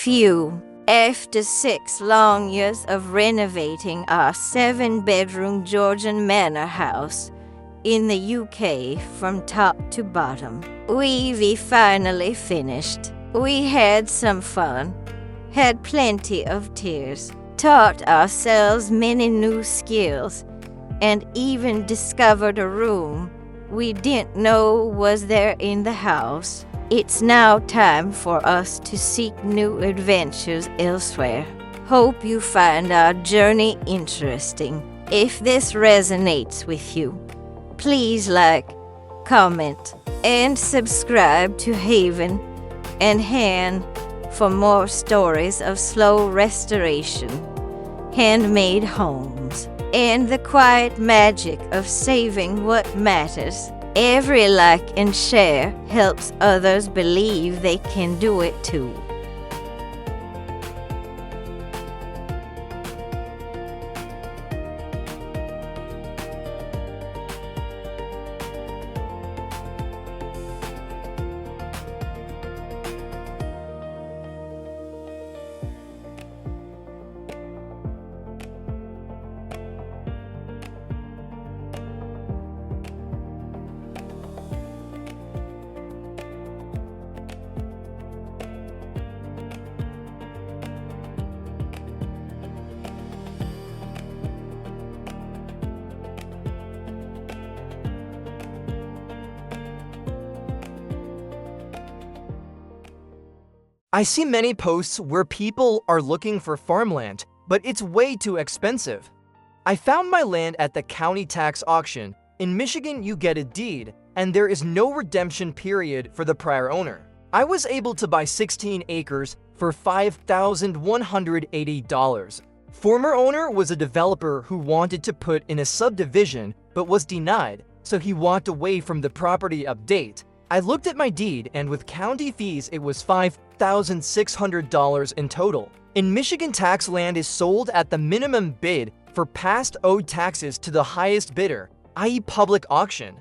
Phew. After 6 long years of renovating our 7-bedroom Georgian Manor house in the UK from top to bottom, we finally finished. We had some fun, had plenty of tears, taught ourselves many new skills, and even discovered a room we didn't know was there in the house. It's now time for us to seek new adventures elsewhere. Hope you find our journey interesting. If this resonates with you, please like, comment, and subscribe to Haven and Hand for more stories of slow restoration, handmade homes, and the quiet magic of saving what matters. Every like and share helps others believe they can do it too. I see many posts where people are looking for farmland, but it's way too expensive. I found my land at the county tax auction. In Michigan, you get a deed, and there is no redemption period for the prior owner. I was able to buy 16 acres for $5,180. Former owner was a developer who wanted to put in a subdivision, but was denied, so he walked away from the property update. I looked at my deed, and with county fees, it was $5,600 in total. In Michigan, tax land is sold at the minimum bid for past owed taxes to the highest bidder, i.e. public auction.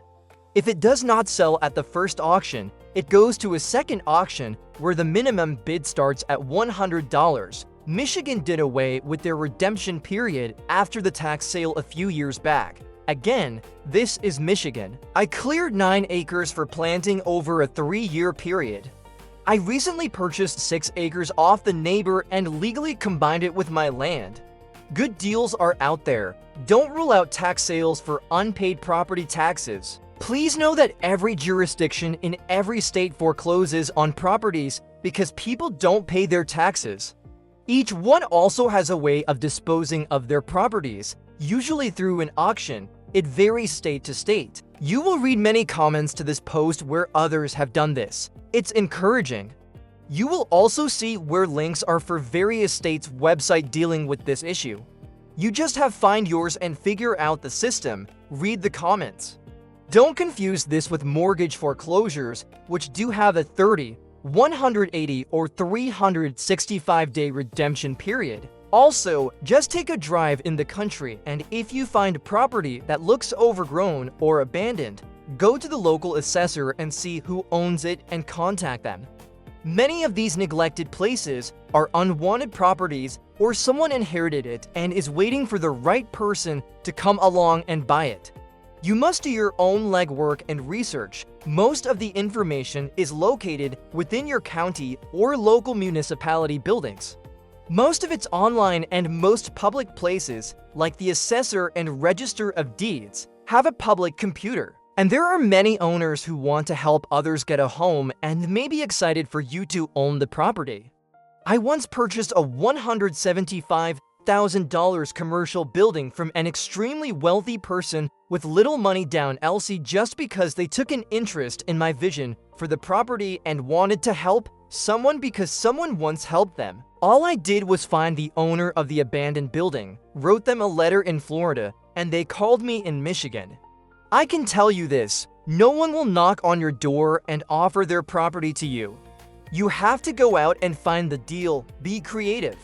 If it does not sell at the first auction, it goes to a second auction where the minimum bid starts at $100. Michigan did away with their redemption period after the tax sale a few years back. Again, this is Michigan. I cleared 9 acres for planting over a 3-year period. I recently purchased 6 acres off the neighbor and legally combined it with my land. Good deals are out there. Don't rule out tax sales for unpaid property taxes. Please know that every jurisdiction in every state forecloses on properties because people don't pay their taxes. Each one also has a way of disposing of their properties, usually through an auction. It varies state to state. You will read many comments to this post where others have done this. It's encouraging. You will also see where links are for various states' website dealing with this issue. You just have to find yours and figure out the system. Read the comments. Don't confuse this with mortgage foreclosures, which do have a 30, 180, or 365-day redemption period. Also, just take a drive in the country, and if you find property that looks overgrown or abandoned, go to the local assessor and see who owns it and contact them. Many of these neglected places are unwanted properties or someone inherited it and is waiting for the right person to come along and buy it. You must do your own legwork and research. Most of the information is located within your county or local municipality buildings. Most of it's online, and most public places, like the Assessor and Register of Deeds, have a public computer. And there are many owners who want to help others get a home and may be excited for you to own the property. I once purchased a $175,000 commercial building from an extremely wealthy person with little money down LC just because they took an interest in my vision for the property and wanted to help someone because someone once helped them. All I did was find the owner of the abandoned building, wrote them a letter in Florida, and they called me in Michigan. I can tell you this, no one will knock on your door and offer their property to you. You have to go out and find the deal, be creative,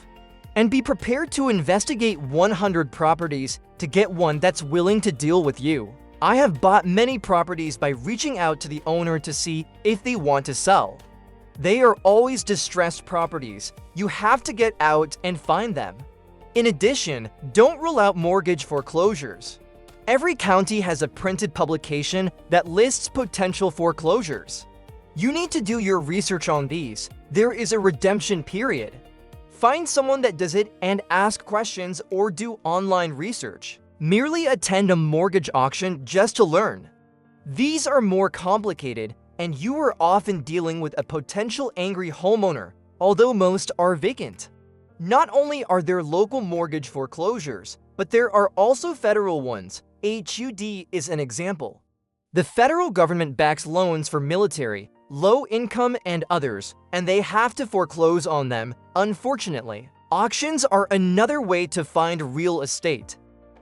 and be prepared to investigate 100 properties to get one that's willing to deal with you. I have bought many properties by reaching out to the owner to see if they want to sell. They are always distressed properties. You have to get out and find them. In addition, don't rule out mortgage foreclosures. Every county has a printed publication that lists potential foreclosures. You need to do your research on these. There is a redemption period. Find someone that does it and ask questions or do online research. Merely attend a mortgage auction just to learn. These are more complicated, and you are often dealing with a potential angry homeowner, although most are vacant. Not only are there local mortgage foreclosures, but there are also federal ones. HUD is an example. The federal government backs loans for military, low income, and others, and they have to foreclose on them, unfortunately. Auctions are another way to find real estate.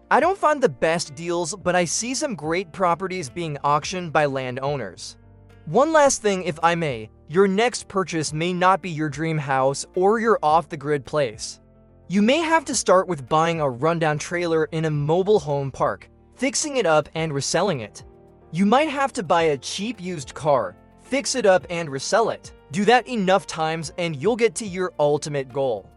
I don't find the best deals, but I see some great properties being auctioned by landowners. One last thing, if I may, your next purchase may not be your dream house or your off-the-grid place. You may have to start with buying a rundown trailer in a mobile home park, fixing it up and reselling it. You might have to buy a cheap used car, fix it up and resell it. Do that enough times and you'll get to your ultimate goal.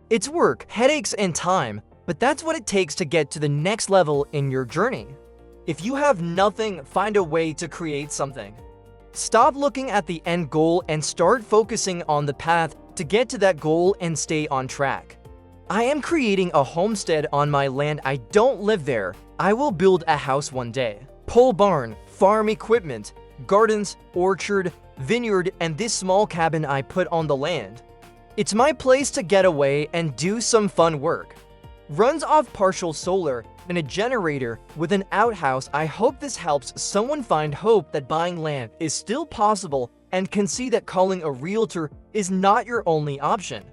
It's work, headaches, and time, but that's what it takes to get to the next level in your journey. If you have nothing, find a way to create something. Stop looking at the end goal and start focusing on the path to get to that goal and stay on track. I am creating a homestead on my land. I don't live there. I will build a house one day. Pole barn, farm equipment, gardens, orchard, vineyard, and this small cabin I put on the land. It's my place to get away and do some fun work. Runs off partial solar and a generator with an outhouse. I hope this helps someone find hope that buying land is still possible and can see that calling a realtor is not your only option.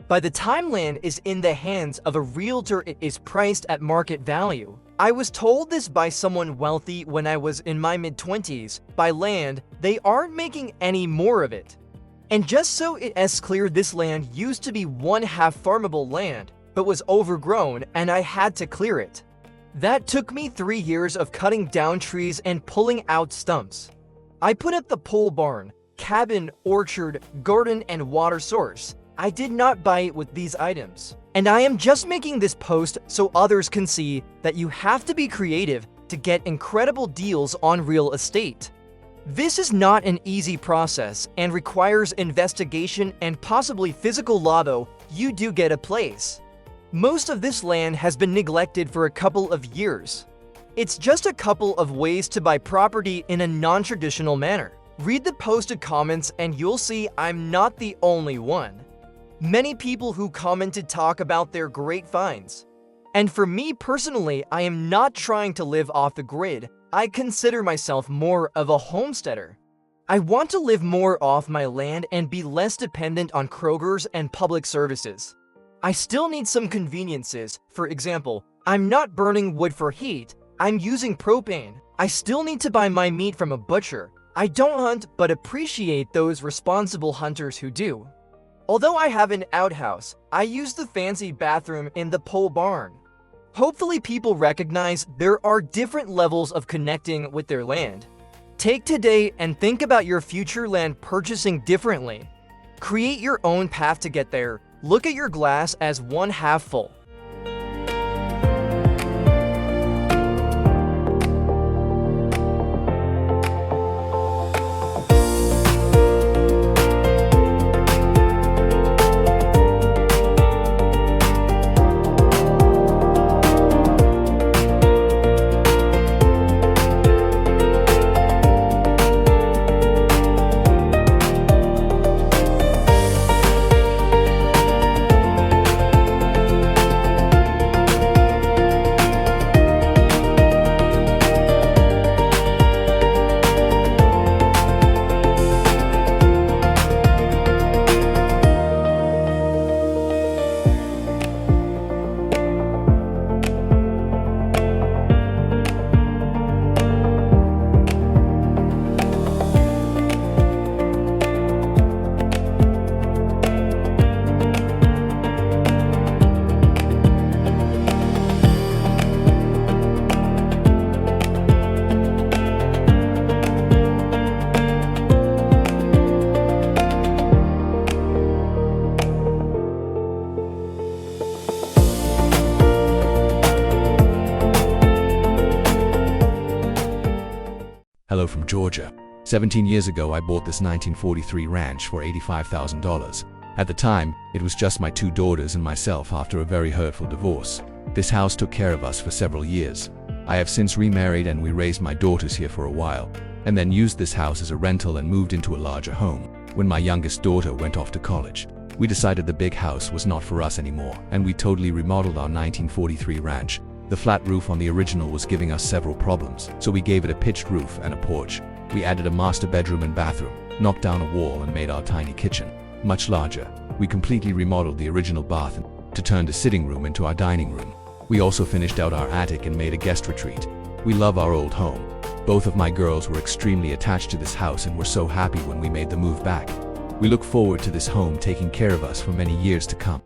By the time land is in the hands of a realtor, it is priced at market value. I was told this by someone wealthy when I was in my mid-20s. By land, they aren't making any more of it. And just so it is clear, this land used to be one-half farmable land, but was overgrown and I had to clear it. That took me 3 years of cutting down trees and pulling out stumps. I put up the pole barn, cabin, orchard, garden, and water source. I did not buy it with these items. And I am just making this post so others can see that you have to be creative to get incredible deals on real estate. This is not an easy process and requires investigation and possibly physical law, though you do get a place. Most of this land has been neglected for a couple of years. It's just a couple of ways to buy property in a non-traditional manner. Read the posted comments and you'll see I'm not the only one. Many people who commented talk about their great finds. And for me personally, I am not trying to live off the grid. I consider myself more of a homesteader. I want to live more off my land and be less dependent on Kroger's and public services. I still need some conveniences. For example, I'm not burning wood for heat. I'm using propane. I still need to buy my meat from a butcher. I don't hunt, but appreciate those responsible hunters who do. Although I have an outhouse, I use the fancy bathroom in the pole barn. Hopefully people recognize there are different levels of connecting with their land. Take today and think about your future land purchasing differently. Create your own path to get there. Look at your glass as one half full. Hello from Georgia. 17 years ago, I bought this 1943 ranch for $85,000. At the time, it was just my 2 daughters and myself after a very hurtful divorce. This house took care of us for several years. I have since remarried and we raised my daughters here for a while, and then used this house as a rental and moved into a larger home. When my youngest daughter went off to college, we decided the big house was not for us anymore, and we totally remodeled our 1943 ranch. The flat roof on the original was giving us several problems, so we gave it a pitched roof and a porch. We added a master bedroom and bathroom, knocked down a wall and made our tiny kitchen much larger. We completely remodeled the original bath to turn the sitting room into our dining room. We also finished out our attic and made a guest retreat. We love our old home. Both of my girls were extremely attached to this house and were so happy when we made the move back. We look forward to this home taking care of us for many years to come.